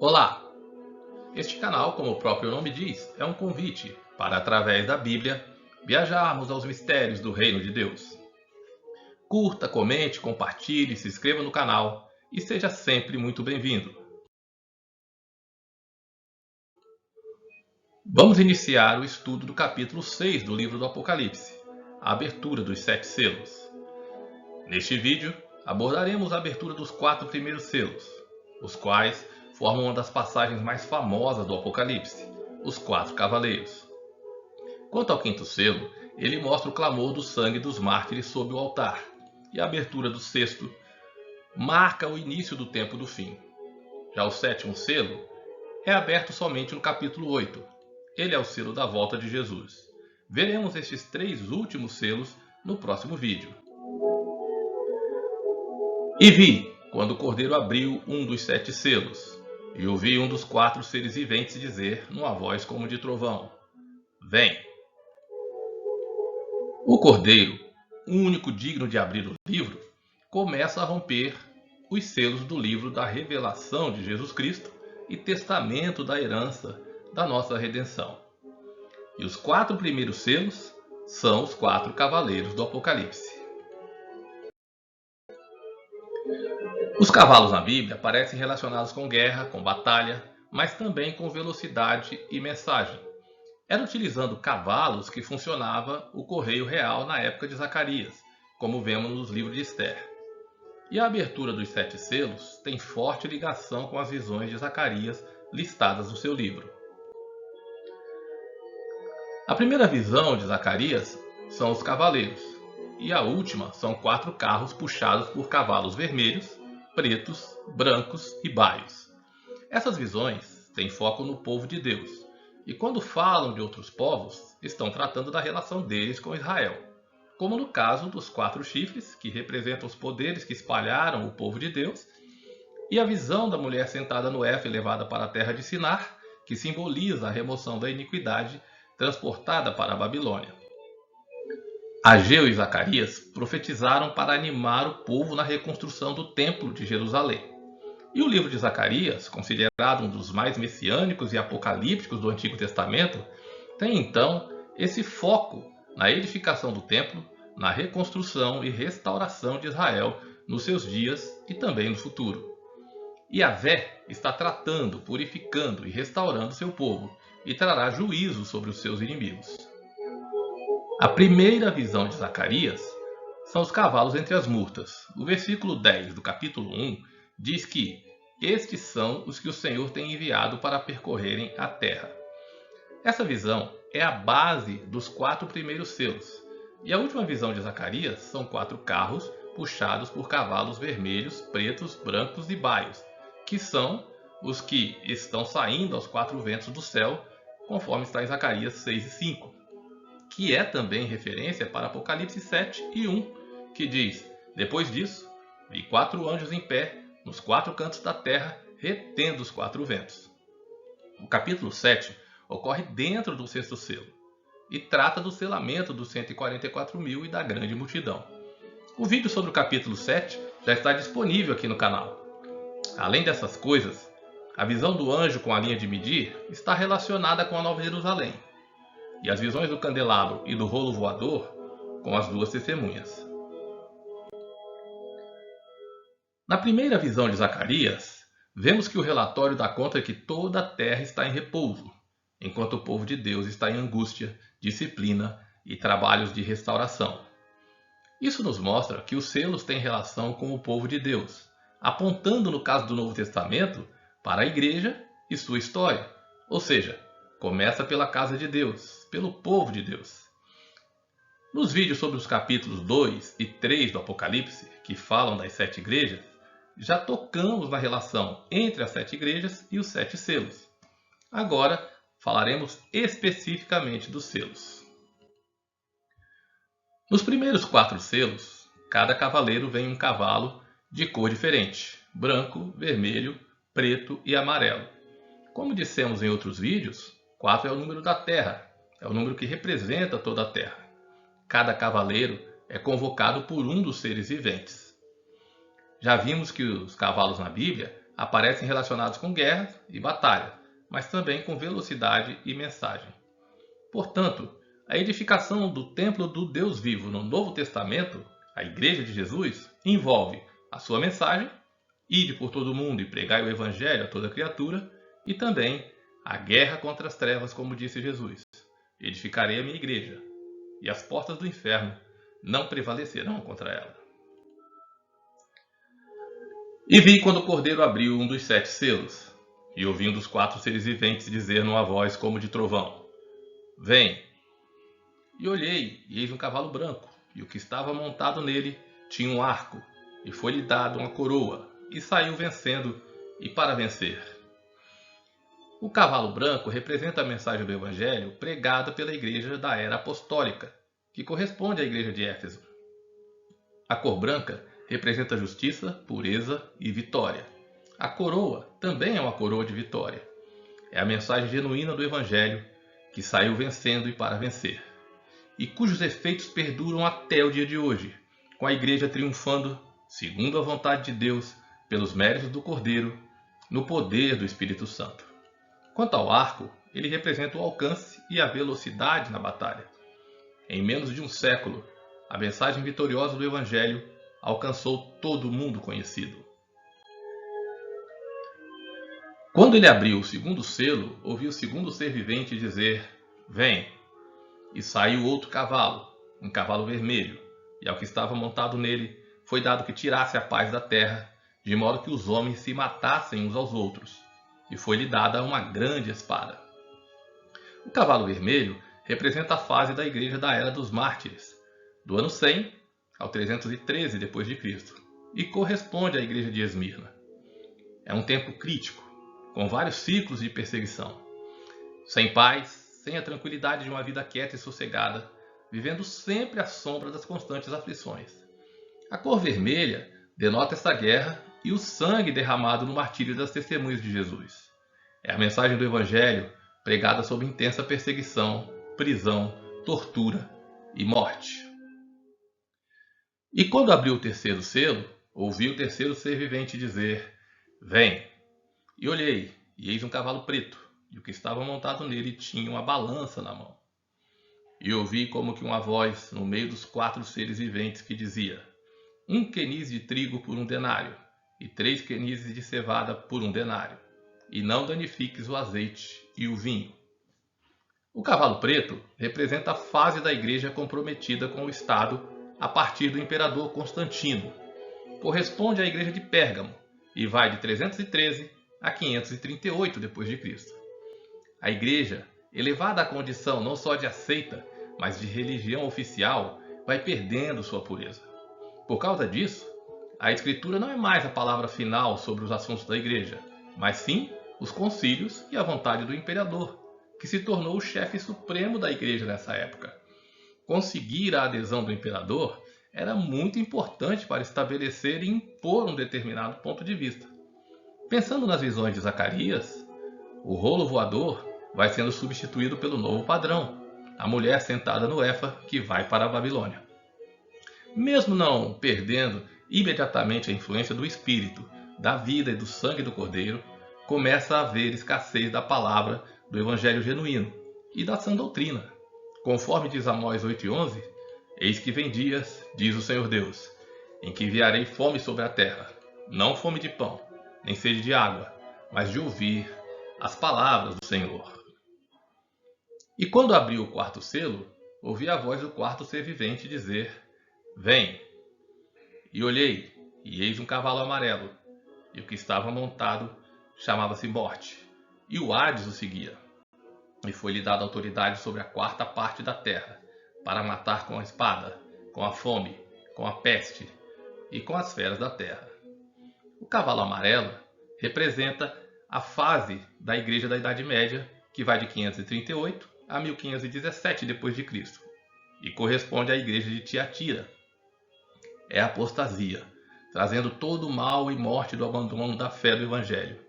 Olá! Este canal, como o próprio nome diz, é um convite para, através da Bíblia, viajarmos aos mistérios do Reino de Deus. Curta, comente, compartilhe, se inscreva no canal e seja sempre muito bem-vindo. Vamos iniciar o estudo do capítulo 6 do livro do Apocalipse, a abertura dos 7 selos. Neste vídeo, abordaremos a abertura dos 4 primeiros selos, os quais formam uma das passagens mais famosas do Apocalipse, os 4 cavaleiros. Quanto ao 5º selo, ele mostra o clamor do sangue dos mártires sob o altar, e a abertura do 6º marca o início do tempo do fim. Já o 7º selo é aberto somente no capítulo 8. Ele é o selo da volta de Jesus. Veremos estes 3 últimos selos no próximo vídeo. E vi, quando o Cordeiro abriu um dos 7 selos, e ouvi um dos 4 seres viventes dizer, numa voz como de trovão: Vem! O Cordeiro, o único digno de abrir o livro, começa a romper os selos do livro da revelação de Jesus Cristo e testamento da herança da nossa redenção. E os 4 primeiros selos são os 4 cavaleiros do Apocalipse. Os cavalos na Bíblia parecem relacionados com guerra, com batalha, mas também com velocidade e mensagem. Era utilizando cavalos que funcionava o correio real na época de Zacarias, como vemos nos livros de Esther. E a abertura dos 7 selos tem forte ligação com as visões de Zacarias listadas no seu livro. A primeira visão de Zacarias são os cavaleiros, e a última são 4 carros puxados por cavalos vermelhos, pretos, brancos e baios. Essas visões têm foco no povo de Deus, e quando falam de outros povos, estão tratando da relação deles com Israel, como no caso dos 4 chifres, que representam os poderes que espalharam o povo de Deus, e a visão da mulher sentada no Éfer levada para a terra de Sinar, que simboliza a remoção da iniquidade transportada para a Babilônia. Ageu e Zacarias profetizaram para animar o povo na reconstrução do Templo de Jerusalém. E o livro de Zacarias, considerado um dos mais messiânicos e apocalípticos do Antigo Testamento, tem então esse foco na edificação do templo, na reconstrução e restauração de Israel nos seus dias e também no futuro. Yahvé está tratando, purificando e restaurando seu povo e trará juízo sobre os seus inimigos. A primeira visão de Zacarias são os cavalos entre as murtas. O versículo 10 do capítulo 1 diz que estes são os que o Senhor tem enviado para percorrerem a terra. Essa visão é a base dos 4 primeiros selos. E a última visão de Zacarias são 4 carros puxados por cavalos vermelhos, pretos, brancos e baios, que são os que estão saindo aos 4 ventos do céu, conforme está em Zacarias 6 e 5, que é também referência para Apocalipse 7 e 1, que diz: Depois disso, vi 4 anjos em pé nos 4 cantos da terra, retendo os 4 ventos. O capítulo 7 ocorre dentro do 6º selo e trata do selamento dos 144.000 e da grande multidão. O vídeo sobre o capítulo 7 já está disponível aqui no canal. Além dessas coisas, a visão do anjo com a linha de medir está relacionada com a Nova Jerusalém, e as visões do candelabro e do rolo voador com as 2 testemunhas. Na primeira visão de Zacarias, vemos que o relatório dá conta que toda a terra está em repouso, enquanto o povo de Deus está em angústia, disciplina e trabalhos de restauração. Isso nos mostra que os selos têm relação com o povo de Deus, apontando no caso do Novo Testamento para a igreja e sua história, ou seja, começa pela casa de Deus, pelo povo de Deus. Nos vídeos sobre os capítulos 2 e 3 do Apocalipse, que falam das 7 igrejas, já tocamos na relação entre as 7 igrejas e os 7 selos. Agora falaremos especificamente dos selos. Nos primeiros 4 selos, cada cavaleiro vem um cavalo de cor diferente: branco, vermelho, preto e amarelo. Como dissemos em outros vídeos, 4 é o número da terra, é o número que representa toda a terra. Cada cavaleiro é convocado por um dos seres viventes. Já vimos que os cavalos na Bíblia aparecem relacionados com guerra e batalha, mas também com velocidade e mensagem. Portanto, a edificação do templo do Deus vivo no Novo Testamento, a Igreja de Jesus, envolve a sua mensagem, ide por todo o mundo e pregai o Evangelho a toda criatura, e também a guerra contra as trevas, como disse Jesus. Edificarei a minha igreja, e as portas do inferno não prevalecerão contra ela. E vi quando o Cordeiro abriu um dos 7 selos, e ouvi um dos 4 seres viventes dizer numa voz como de trovão: Vem! E olhei, e eis um cavalo branco, e o que estava montado nele tinha um arco, e foi-lhe dado uma coroa, e saiu vencendo e para vencer. O cavalo branco representa a mensagem do Evangelho pregada pela igreja da era apostólica, que corresponde à igreja de Éfeso. A cor branca representa justiça, pureza e vitória. A coroa também é uma coroa de vitória. É a mensagem genuína do Evangelho que saiu vencendo e para vencer, e cujos efeitos perduram até o dia de hoje, com a igreja triunfando, segundo a vontade de Deus, pelos méritos do Cordeiro, no poder do Espírito Santo. Quanto ao arco, ele representa o alcance e a velocidade na batalha. Em menos de um século, a mensagem vitoriosa do Evangelho alcançou todo o mundo conhecido. Quando ele abriu o segundo selo, ouvi o segundo ser vivente dizer: Vem! E saiu outro cavalo, um cavalo vermelho, e ao que estava montado nele foi dado que tirasse a paz da terra, de modo que os homens se matassem uns aos outros, e foi-lhe dada uma grande espada. O cavalo vermelho representa a fase da igreja da Era dos Mártires, do ano 100 ao 313 d.C., e corresponde à igreja de Esmirna. É um tempo crítico, com vários ciclos de perseguição, sem paz, sem a tranquilidade de uma vida quieta e sossegada, vivendo sempre à sombra das constantes aflições. A cor vermelha denota esta guerra e o sangue derramado no martírio das testemunhas de Jesus. É a mensagem do Evangelho pregada sob intensa perseguição, prisão, tortura e morte. E quando abriu o terceiro selo, ouvi o terceiro ser vivente dizer: Vem! E olhei, e eis um cavalo preto, e o que estava montado nele tinha uma balança na mão. E ouvi como que uma voz no meio dos 4 seres viventes que dizia: 1 queniz de trigo por 1 denário, e 3 quenizes de cevada por 1 denário, e não danifiques o azeite e o vinho. O cavalo preto representa a fase da igreja comprometida com o Estado a partir do imperador Constantino. Corresponde à igreja de Pérgamo e vai de 313 a 538 d.C. A igreja, elevada à condição não só de aceita, mas de religião oficial, vai perdendo sua pureza. Por causa disso, a Escritura não é mais a palavra final sobre os assuntos da igreja, mas sim os concílios e a vontade do imperador, que se tornou o chefe supremo da igreja nessa época. Conseguir a adesão do imperador era muito importante para estabelecer e impor um determinado ponto de vista. Pensando nas visões de Zacarias, o rolo voador vai sendo substituído pelo novo padrão, a mulher sentada no Éfa que vai para a Babilônia. Mesmo não perdendo imediatamente a influência do Espírito, da vida e do sangue do Cordeiro, começa a haver escassez da palavra do Evangelho genuíno e da sã doutrina. Conforme diz Amós 8,11, eis que vem dias, diz o Senhor Deus, em que enviarei fome sobre a terra, não fome de pão, nem sede de água, mas de ouvir as palavras do Senhor. E quando abriu o 4º selo, ouvi a voz do 4º ser vivente dizer: Vem! E olhei, e eis um cavalo amarelo, e o que estava montado chamava-se Morte, e o Hades o seguia. E foi-lhe dada autoridade sobre a 4ª parte da terra, para matar com a espada, com a fome, com a peste e com as feras da terra. O cavalo amarelo representa a fase da igreja da Idade Média, que vai de 538 a 1517 d.C., e corresponde à igreja de Tiatira. É a apostasia, trazendo todo o mal e morte do abandono da fé do Evangelho.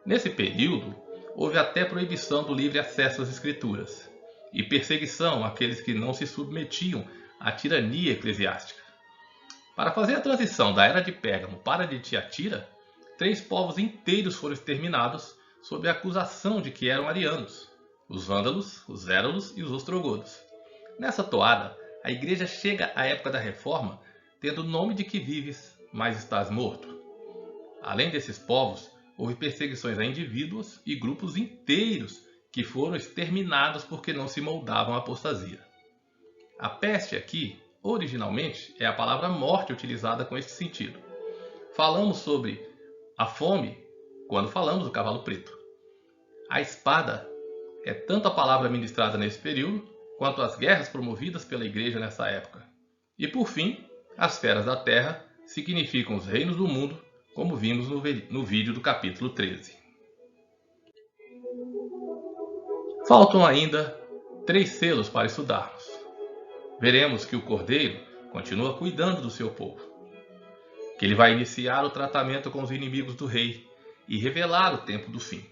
Nesse período, houve até proibição do livre acesso às Escrituras e perseguição àqueles que não se submetiam à tirania eclesiástica. Para fazer a transição da era de Pérgamo para a de Tiatira, 3 povos inteiros foram exterminados sob a acusação de que eram arianos: os vândalos, os éralos e os ostrogodos. Nessa toada, a igreja chega à época da Reforma tendo o nome de que vives, mas estás morto. Além desses povos, houve perseguições a indivíduos e grupos inteiros que foram exterminados porque não se moldavam à apostasia. A peste aqui, originalmente, é a palavra morte utilizada com este sentido. Falamos sobre a fome quando falamos do cavalo preto. A espada é tanto a palavra ministrada nesse período, quanto as guerras promovidas pela igreja nessa época. E por fim, as feras da terra significam os reinos do mundo, como vimos no vídeo do capítulo 13. Faltam ainda 3 selos para estudarmos. Veremos que o Cordeiro continua cuidando do seu povo, que ele vai iniciar o tratamento com os inimigos do rei e revelar o tempo do fim.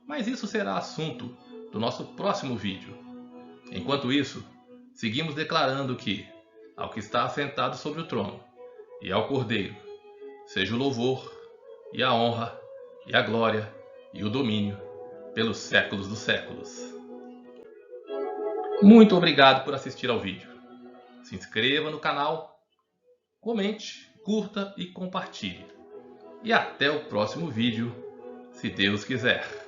Mas isso será assunto do nosso próximo vídeo. Enquanto isso, seguimos declarando que, ao que está assentado sobre o trono, e ao Cordeiro, seja o louvor, e a honra, e a glória, e o domínio, pelos séculos dos séculos. Muito obrigado por assistir ao vídeo. Se inscreva no canal, comente, curta e compartilhe. E até o próximo vídeo, se Deus quiser.